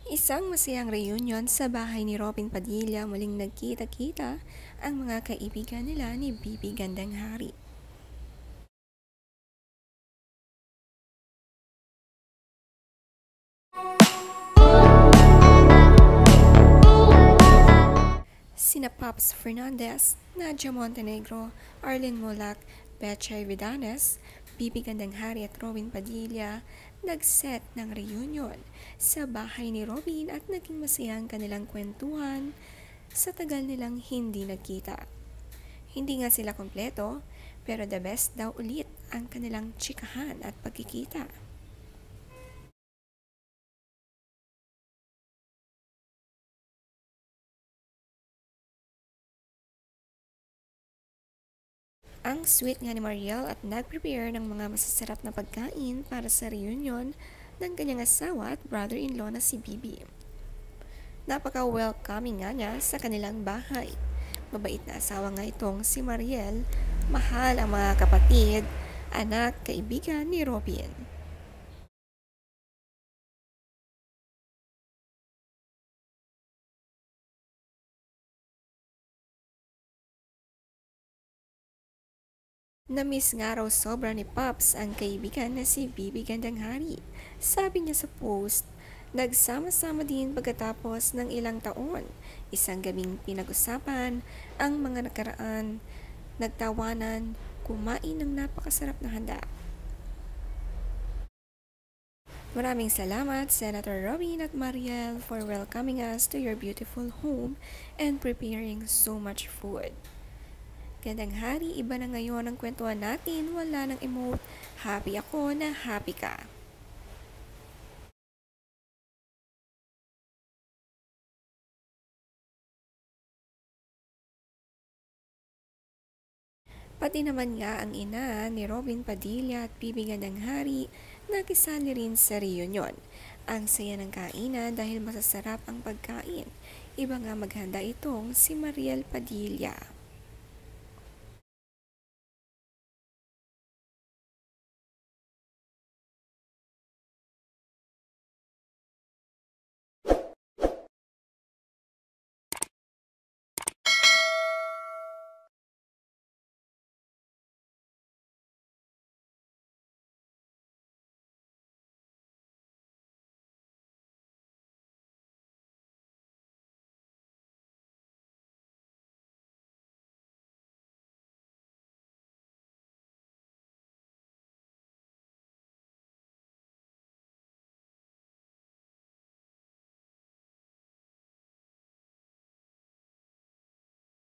Isang masayang reunion sa bahay ni Robin Padilla, muling nagkita-kita ang mga kaibigan nila ni Bibi Gandang Hari. Sina Pops Fernandez, Nadia Montenegro, Arlene Mulak, Betchay Vidanes, Bibi Gandang Hari at Robin Padilla nag-set ng reunion sa bahay ni Robin at naging masayang kanilang kwentuhan sa tagal nilang hindi nagkita. Hindi nga sila kompleto, pero the best daw ulit ang kanilang tsikahan at pagkikita. Ang sweet nga ni Mariel at nag-prepare ng mga masasarap na pagkain para sa reunion ng kanyang asawa at brother-in-law na si Bibi. Napaka-welcoming nga niya sa kanilang bahay. Mabait na asawa nga itong si Mariel, mahal ang mga kapatid, anak, kaibigan ni Robin. Namiss nga raw sobra ni Pops ang kaibigan na si Bibi Gandang Hari. Sabi niya sa post, nagsama-sama din pagkatapos ng ilang taon. Isang gabing pinag-usapan ang mga nakaraan, nagtawanan, kumain ng napakasarap na handa. Maraming salamat, Senator Robin at Mariel, for welcoming us to your beautiful home and preparing so much food. Gandang Hari, iba na ngayon ang kwentuhan natin, wala nang emote. Happy ako na happy ka. Pati naman nga ang ina ni Robin Padilla at Bibi Gandang Hari nakisali rin sa reunion. Ang saya ng kainan dahil masasarap ang pagkain. Iba nga maghanda itong si Mariel Padilla.